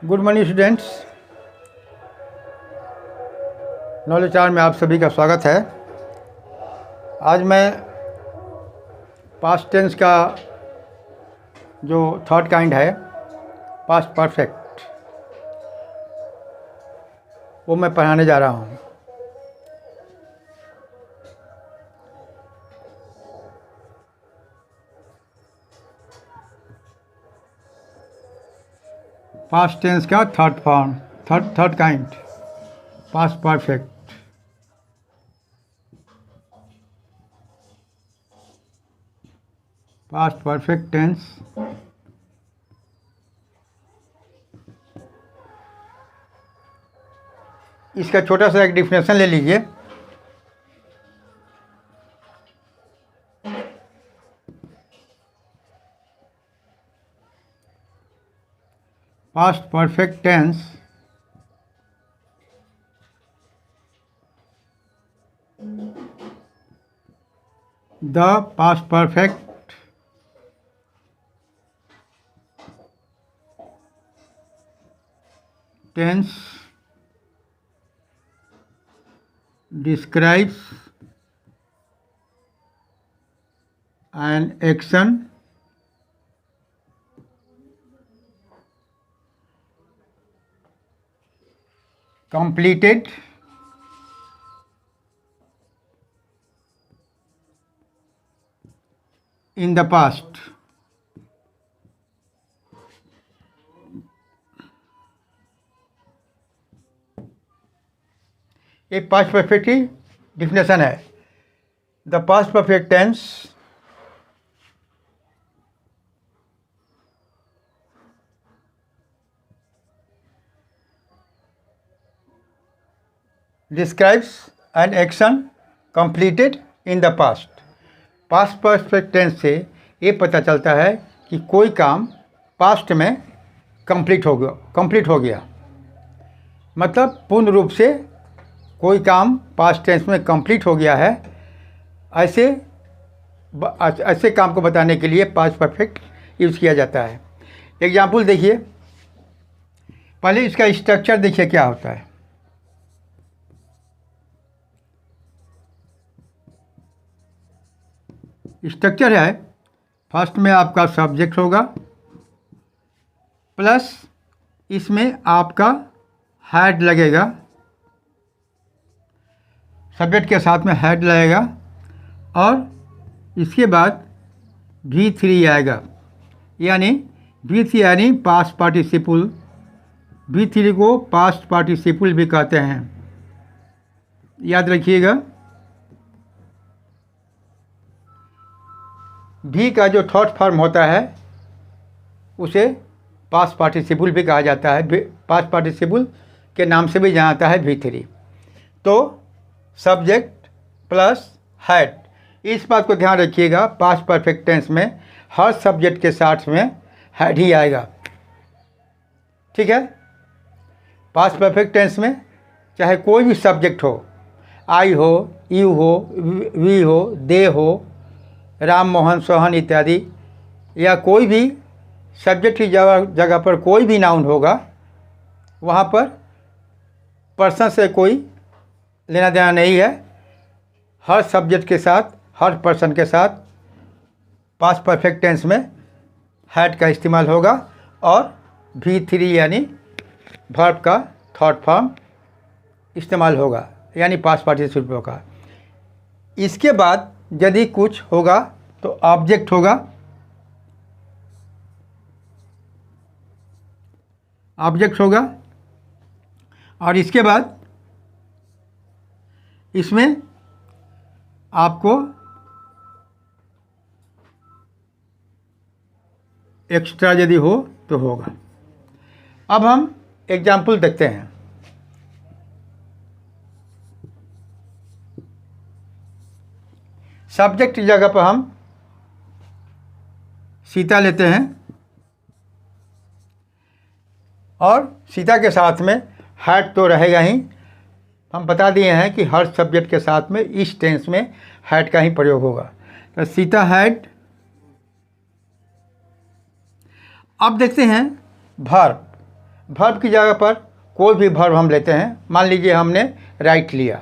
Good morning students. Knowledge hour में आप सभी का स्वागत है। आज मैं पास्ट टेंस का जो थर्ड काइंड है पास्ट परफेक्ट, वो मैं पढ़ाने जा रहा हूँ। पास्ट टेंस का third form, third kind, past perfect. Past perfect tense इसका छोटा सा एक डिफिनेशन ले लीजिए। Past perfect tense the past perfect tense describes an action completed in the past. ये पास्ट परफेक्ट की डिफिनेशन है। The past perfect tense describes an action completed in the past. Past perfect tense से ये पता चलता है कि कोई काम पास्ट में कंप्लीट हो गया। मतलब पूर्ण रूप से कोई काम पास्ट टेंस में कंप्लीट हो गया है। ऐसे काम को बताने के लिए पास्ट परफेक्ट यूज़ किया जाता है। एग्जाम्पल देखिए, पहले इसका स्ट्रक्चर देखिए क्या होता है। स्ट्रक्चर है, फर्स्ट में आपका सब्जेक्ट होगा, प्लस इसमें आपका हेड लगेगा, सब्जेक्ट के साथ में हेड लगेगा, और इसके बाद V3 आएगा, यानी V3 यानी पास्ट पार्टिसिपल। V3 को पास्ट पार्टिसिपल भी कहते हैं, याद रखिएगा। भी का जो थर्ड फॉर्म होता है उसे पास्ट पार्टिसिपल भी कहा जाता है। पास्ट पार्टिसिपल के नाम से भी जाना जाता है V3। तो सब्जेक्ट प्लस हेड, इस बात को ध्यान रखिएगा, पास्ट परफेक्ट टेंस में हर सब्जेक्ट के साथ में हेड ही आएगा। ठीक है, पास्ट परफेक्ट टेंस में चाहे कोई भी सब्जेक्ट हो, आई हो, यू हो, वी हो, दे हो, राम मोहन सोहन इत्यादि, या कोई भी सब्जेक्ट की जगह पर कोई भी नाउन होगा, वहाँ पर पर्सन से कोई लेना देना नहीं है। हर सब्जेक्ट के साथ, हर पर्सन के साथ पास्ट परफेक्ट टेंस में हैड का इस्तेमाल होगा, और V3 यानी वर्ब का थर्ड फॉर्म इस्तेमाल होगा, यानी पास्ट पार्टिसिपल होगा। इसके बाद यदि कुछ होगा तो ऑब्जेक्ट होगा, और इसके बाद इसमें आपको एक्स्ट्रा यदि हो तो होगा। अब हम एग्जाम्पल देखते हैं। सब्जेक्ट की जगह पर हम सीता लेते हैं, और सीता के साथ में हैड तो रहेगा ही। हम बता दिए हैं कि हर सब्जेक्ट के साथ में इस टेंस में हैड का ही प्रयोग होगा। तो सीता हैड। अब देखते हैं वर्ब। वर्ब की जगह पर कोई भी वर्ब हम लेते हैं, मान लीजिए हमने राइट लिया,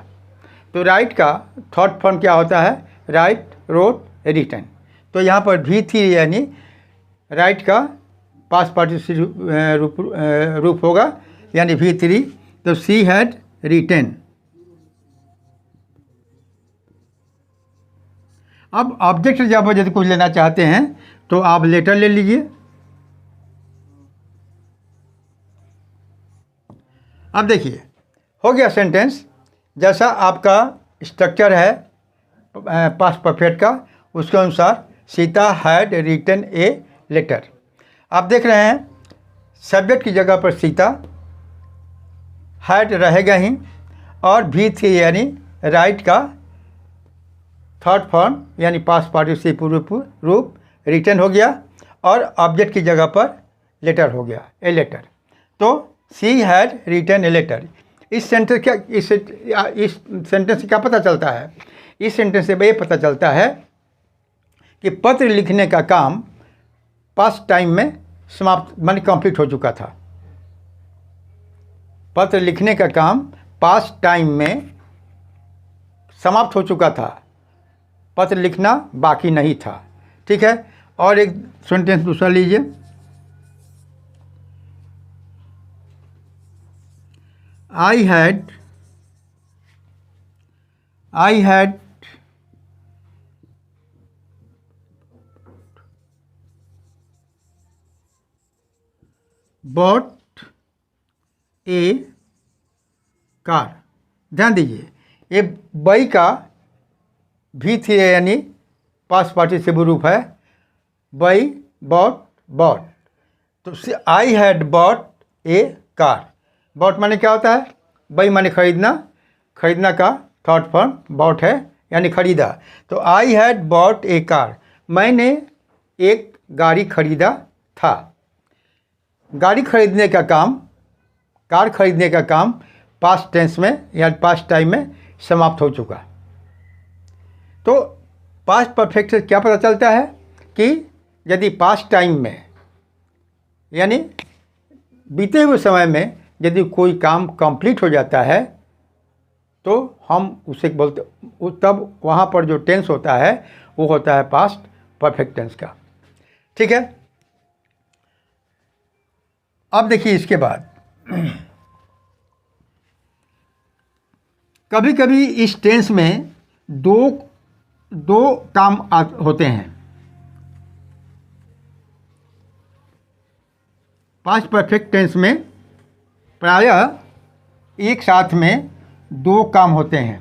तो राइट का थर्ड फॉर्म क्या होता है? Write, wrote, written. तो यहाँ पर V3 यानी राइट का पास्ट पार्टिसिपल रूप होगा, यानी V3। तो शी हैड रिटन। अब ऑब्जेक्ट जब यदि कुछ लेना चाहते हैं तो आप लेटर ले लीजिए। अब देखिए, हो गया सेंटेंस। जैसा आपका स्ट्रक्चर है पास्ट परफेक्ट का, उसके अनुसार Sita had written a letter. आप देख रहे हैं सब्जेक्ट की जगह पर सीता, हैड रहेगा ही, और V3 यानी राइट का थर्ड फॉर्म यानी पास्ट पार्टिसिपल रूप रिटन हो गया, और ऑब्जेक्ट की जगह पर लेटर हो गया, ए लेटर। तो she had written a letter. इस सेंटेंस से क्या पता चलता है? इस सेंटेंस से ये पता चलता है कि पत्र लिखने का काम पास्ट टाइम में समाप्त माने कंप्लीट हो चुका था। पत्र लिखने का काम पास्ट टाइम में समाप्त हो चुका था, पत्र लिखना बाकी नहीं था। ठीक है, और एक सेंटेंस दूसरा लीजिए। I had bought a car। ध्यान दीजिए, ये बाई का V3 यानी पास्ट पार्टिसिपल रूप है, बाई, बॉट, बॉट। तो I had bought a car. Bought माने क्या होता है? बाई माने खरीदना, खरीदना का थर्ड फॉर्म बॉट है, यानी खरीदा। तो I had bought a car, मैंने एक गाड़ी खरीदा था। गाड़ी खरीदने का काम, कार खरीदने का काम पास्ट टेंस में या पास्ट टाइम में समाप्त हो चुका। तो पास्ट परफेक्ट से क्या पता चलता है कि यदि पास्ट टाइम में यानी बीते हुए समय में यदि कोई काम कंप्लीट हो जाता है तो हम उसे बोलते, तब वहाँ पर जो टेंस होता है वो होता है पास्ट परफेक्ट टेंस का। ठीक है, अब देखिए इसके बाद कभी कभी इस टेंस में दो काम होते हैं। पास्ट परफेक्ट टेंस में प्रायः एक साथ में दो काम होते हैं।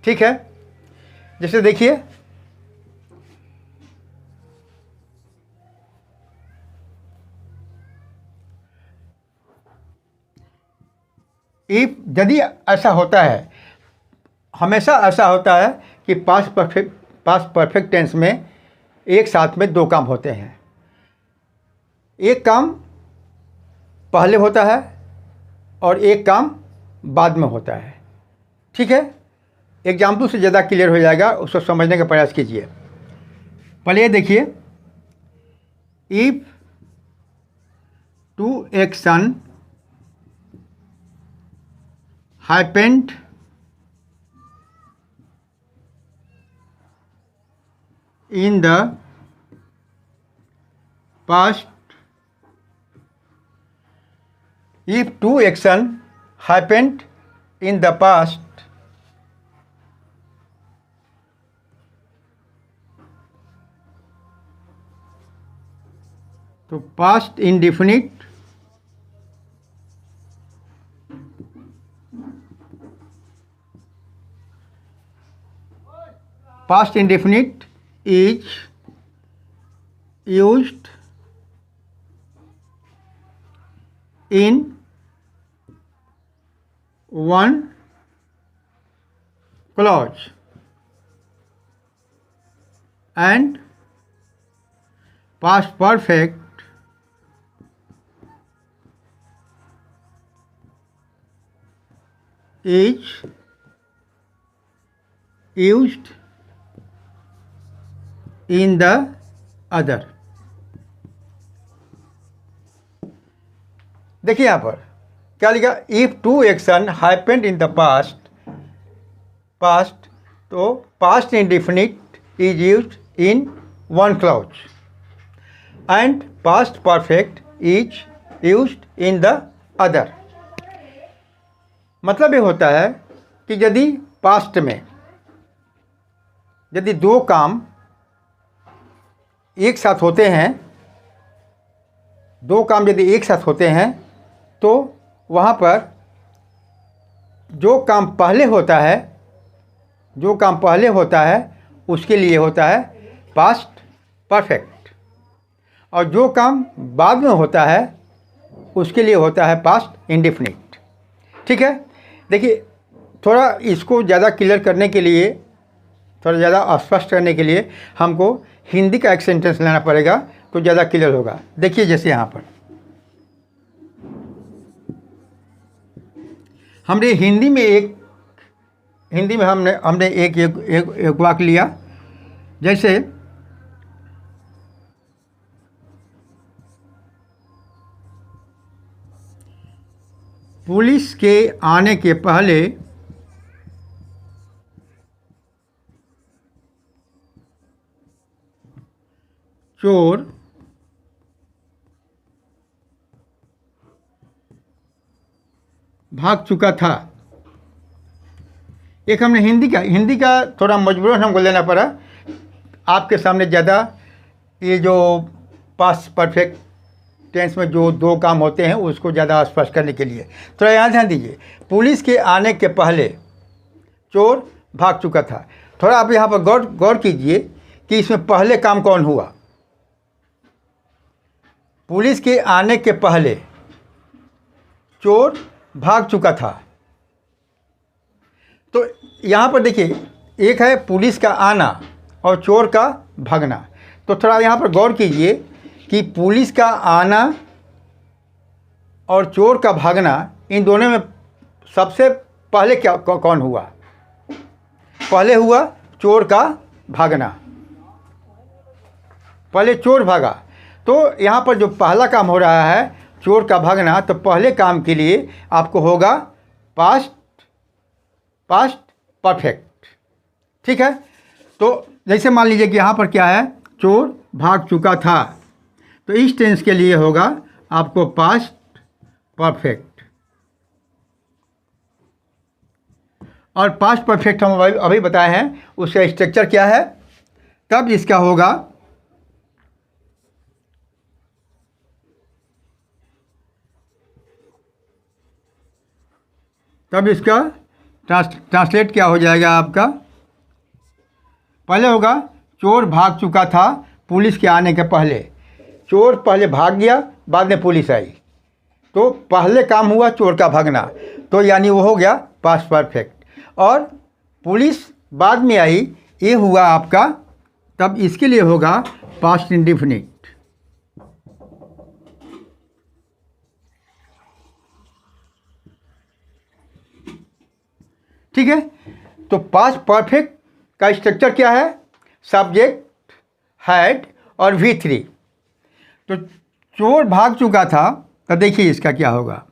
ठीक है, जैसे देखिए, यदि ऐसा होता है, हमेशा ऐसा होता है कि पास्ट परफेक्ट टेंस में एक साथ में दो काम होते हैं। एक काम पहले होता है और एक काम बाद में होता है। ठीक है, एग्जाम्पल से ज़्यादा क्लियर हो जाएगा, उसको समझने का प्रयास कीजिए। पहले ये देखिए, if two action happened in the past, if two action happened in the past, तो past indefinite is used in one clause and past perfect is used in the other। देखिए यहाँ पर क्या लिखा, if two action happened in the past, past तो past indefinite is used in one clause and past perfect is used in the other. मतलब ये होता है कि यदि पास्ट में यदि दो काम एक साथ होते हैं, दो काम यदि एक साथ होते हैं, तो वहाँ पर जो काम पहले होता है, जो काम पहले होता है उसके लिए होता है पास्ट परफेक्ट, और जो काम बाद में होता है उसके लिए होता है पास्ट इंडेफिनिट। ठीक है, देखिए थोड़ा इसको ज़्यादा क्लियर करने के लिए, थोड़ा ज़्यादा स्पष्ट करने के लिए हमको हिंदी का एक सेंटेंस लेना पड़ेगा तो ज़्यादा क्लियर होगा। देखिए जैसे यहाँ पर हमने हिंदी में हमने एक वाक्य लिया, जैसे पुलिस के आने के पहले चोर भाग चुका था। एक हमने हिंदी का थोड़ा मजबूरन हमको लेना पड़ा, आपके सामने ज़्यादा ये जो पास्ट परफेक्ट टेंस में जो दो काम होते हैं उसको ज़्यादा स्पष्ट करने के लिए थोड़ा यहाँ ध्यान दीजिए। पुलिस के आने के पहले चोर भाग चुका था। थोड़ा आप यहाँ पर गौर कीजिए कि इसमें पहले काम कौन हुआ। पुलिस के आने के पहले चोर भाग चुका था, तो यहाँ पर देखिए एक है पुलिस का आना और चोर का भागना। तो थोड़ा यहाँ पर गौर कीजिए कि पुलिस का आना और चोर का भागना, इन दोनों में सबसे पहले क्या कौन हुआ? पहले हुआ चोर का भागना, पहले चोर भागा। तो यहाँ पर जो पहला काम हो रहा है चोर का भागना, तो पहले काम के लिए आपको होगा पास्ट परफेक्ट। ठीक है, तो जैसे मान लीजिए कि यहाँ पर क्या है, चोर भाग चुका था, तो इस टेंस के लिए होगा आपको पास्ट परफेक्ट। और पास्ट परफेक्ट हम अभी बताए हैं, उसका स्ट्रक्चर क्या है, तब इसका होगा तब इसका ट्रांसलेट क्या हो जाएगा आपका, पहले होगा चोर भाग चुका था पुलिस के आने के पहले। चोर पहले भाग गया, बाद में पुलिस आई, तो पहले काम हुआ चोर का भागना, तो यानी वो हो गया पास्ट परफेक्ट। और पुलिस बाद में आई, ये हुआ आपका, तब इसके लिए होगा पास्ट इंडेफिनिट। ठीक है, तो पास्ट परफेक्ट का स्ट्रक्चर क्या है, सब्जेक्ट, हैड और V3। तो चोर भाग चुका था, तो देखिए इसका क्या होगा,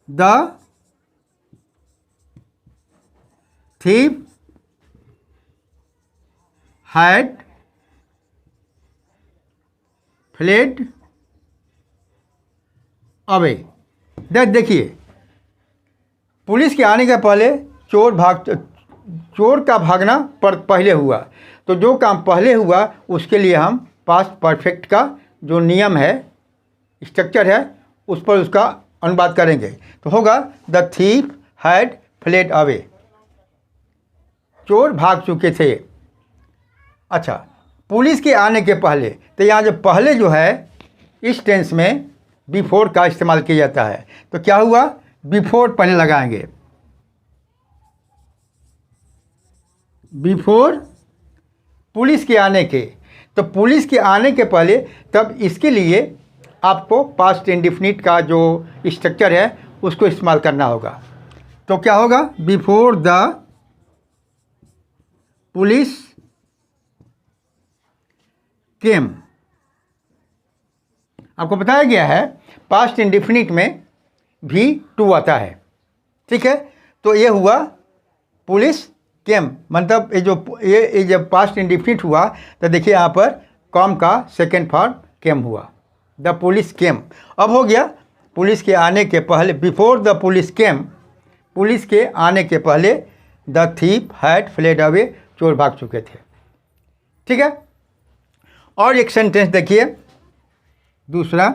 the thief had fled away. देखिए पुलिस के आने के पहले चोर का भागना पहले हुआ, तो जो काम पहले हुआ उसके लिए हम पास्ट परफेक्ट का जो नियम है, स्ट्रक्चर है, उस पर उसका अनुवाद करेंगे। तो होगा the thief had fled away, चोर भाग चुके थे। अच्छा, पुलिस के आने के पहले, तो यहाँ जो पहले जो है इस टेंस में बिफोर का इस्तेमाल किया जाता है, तो क्या हुआ, बिफोर पहले लगाएंगे, बिफोर पुलिस के आने के, तो पुलिस के आने के पहले, तब इसके लिए आपको पास्ट इंडेफिनिट का जो स्ट्रक्चर है उसको इस्तेमाल करना होगा। तो क्या होगा, बिफोर द पुलिस केम। आपको बताया गया है पास्ट इंडिफिनिट में V2 आता है, ठीक है। तो ये हुआ पुलिस केम, मतलब ये जब पास्ट इंडिफिनिट हुआ तो देखिए यहाँ पर कॉम का सेकेंड फॉर्म केम हुआ, द पुलिस केम। अब हो गया पुलिस के आने के पहले, before the police came, police के आने के पहले the thief had fled away, चोर भाग चुके थे, ठीक है। और एक सेंटेंस देखिए दूसरा,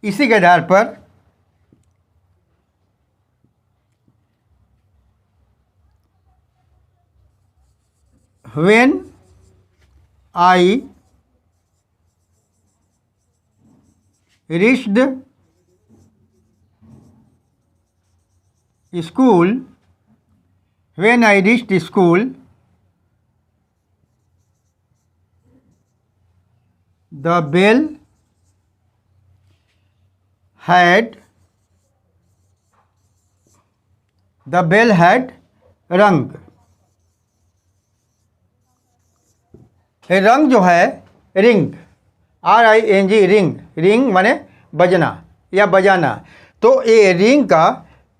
इसी के आधार पर when I reached school, when I reached school, the bell had rung। रंग जो है रिंग, RING, रिंग, रिंग माने बजना या बजाना। तो ये रिंग का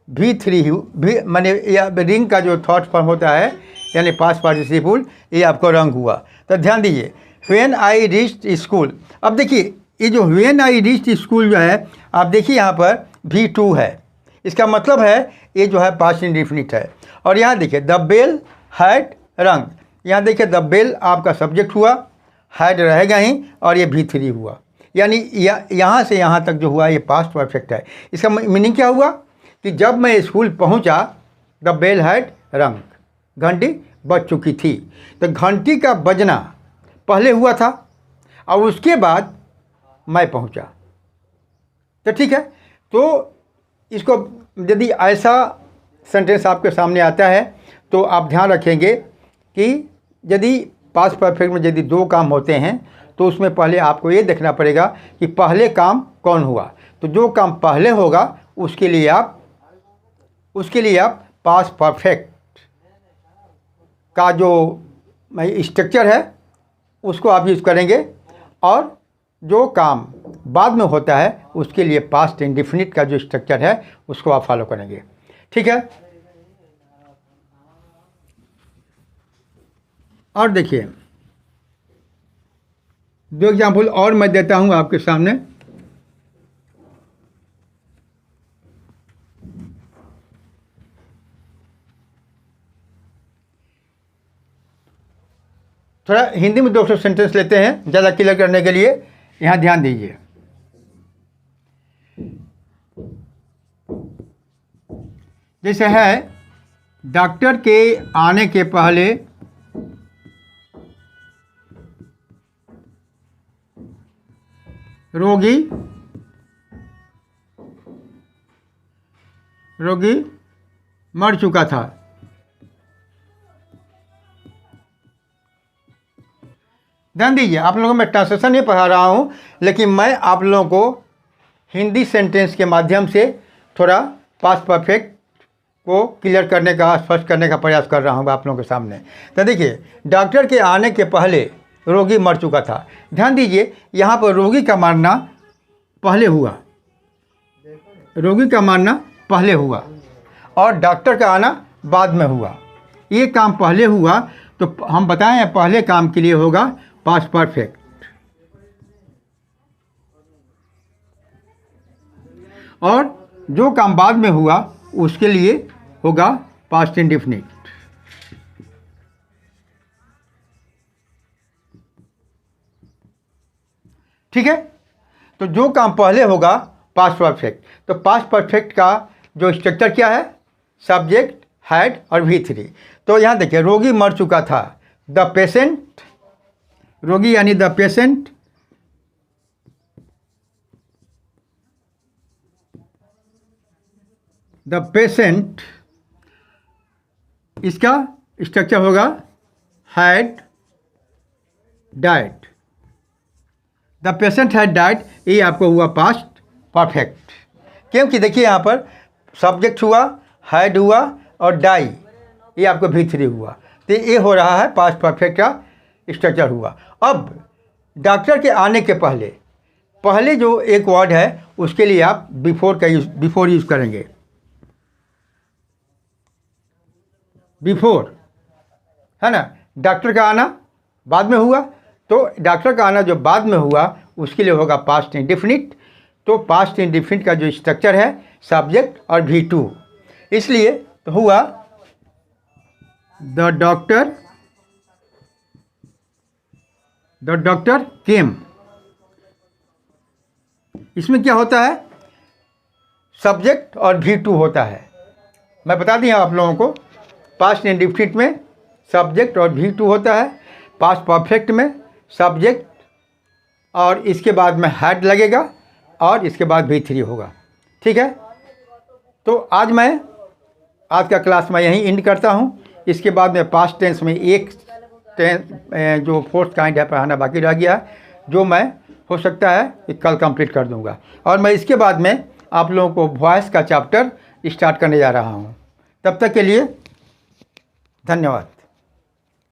V3 माने या रिंग का जो थॉट फॉर्म होता है यानी पास्ट पार्टिसिपल, ये आपको रंग हुआ। तो ध्यान दीजिए व्हेन आई रीच्ड स्कूल। अब देखिए ये जो व्हेन आई रीच्ड स्कूल जो है, आप देखिए यहाँ पर V2 है, इसका मतलब है ये जो है पास्ट इंडिफिनिट है। और यहाँ देखिए द बेल हैड रंग, यहाँ देखिए द बेल आपका सब्जेक्ट हुआ, हैड रहेगा ही, और ये V3 हुआ, यानी यहाँ से यहाँ तक जो हुआ ये पास्ट परफेक्ट है। इसका मीनिंग क्या हुआ कि जब मैं स्कूल पहुँचा द बेल हैड रंग, घंटी बज चुकी थी। तो घंटी का बजना पहले हुआ था और उसके बाद मैं पहुँचा, तो ठीक है। तो इसको यदि ऐसा सेंटेंस आपके सामने आता है तो आप ध्यान रखेंगे कि यदि पास्ट परफेक्ट में यदि दो काम होते हैं तो उसमें पहले आपको ये देखना पड़ेगा कि पहले काम कौन हुआ। तो जो काम पहले होगा उसके लिए आप पास्ट परफेक्ट का जो स्ट्रक्चर है उसको आप यूज़ करेंगे, और जो काम बाद में होता है उसके लिए पास्ट इंडिफिनिट का जो स्ट्रक्चर है उसको आप फॉलो करेंगे, ठीक है। और देखिए दो एग्जाम्पल और मैं देता हूं आपके सामने। थोड़ा हिंदी में 200 सेंटेंस लेते हैं ज़्यादा क्लियर करने के लिए, यहाँ ध्यान दीजिए। जैसे है डॉक्टर के आने के पहले रोगी मर चुका था। ध्यान दीजिए, आप लोगों को मैं ट्रांसलेशन नहीं पढ़ा रहा हूँ, लेकिन मैं आप लोगों को हिंदी सेंटेंस के माध्यम से थोड़ा पास्ट परफेक्ट को क्लियर करने का, स्पष्ट करने का प्रयास कर रहा हूँ आप लोगों के सामने। तो देखिए डॉक्टर के आने के पहले रोगी मर चुका था। ध्यान दीजिए यहाँ पर रोगी का मरना पहले हुआ, रोगी का मरना पहले हुआ और डॉक्टर का आना बाद में हुआ। ये काम पहले हुआ तो हम बताएं पहले काम के लिए होगा पास्ट परफेक्ट, और जो काम बाद में हुआ उसके लिए होगा पास्ट इंडिफिनिट। ठीक है, तो जो काम पहले होगा पास्ट परफेक्ट। तो पास्ट परफेक्ट का जो स्ट्रक्चर क्या है, सब्जेक्ट, हैड और V3। तो यहाँ देखिए रोगी मर चुका था, द पेशेंट, रोगी यानी द पेशेंट इसका स्ट्रक्चर होगा had died, the patient had died. ये आपको हुआ पास्ट परफेक्ट, क्योंकि देखिए यहाँ पर सब्जेक्ट हुआ, हैड हुआ और डाई, ये आपको V3 हुआ। तो ये हो रहा है पास्ट परफेक्ट का स्ट्रक्चर हुआ। अब डॉक्टर के आने के पहले पहले जो एक वर्ड है उसके लिए आप बिफोर यूज़ करेंगे। बिफोर है ना, डॉक्टर का आना बाद में हुआ, तो डॉक्टर का आना जो बाद में हुआ उसके लिए होगा पास्ट इंडेफिनिट। तो पास्ट इंडेफिनिट का जो स्ट्रक्चर है सब्जेक्ट और V2, इसलिए तो हुआ द डॉक्टर केम। इसमें क्या होता है, सब्जेक्ट और V2 होता है। मैं बता दिया आप लोगों को, पास्ट इंडेफिनिट में सब्जेक्ट और V2 होता है, पास्ट परफेक्ट में सब्जेक्ट और इसके बाद में हैड लगेगा और इसके बाद V3 होगा। ठीक है, तो आज का क्लास मैं यहीं एंड करता हूँ। इसके बाद में पास्ट टेंस में एक जो फोर्थ काइंड है पढ़ाना बाकी रह गया है, जो मैं हो सकता है कि कल कंप्लीट कर दूंगा। और मैं इसके बाद में आप लोगों को वॉइस का चैप्टर स्टार्ट करने जा रहा हूँ। तब तक के लिए धन्यवाद।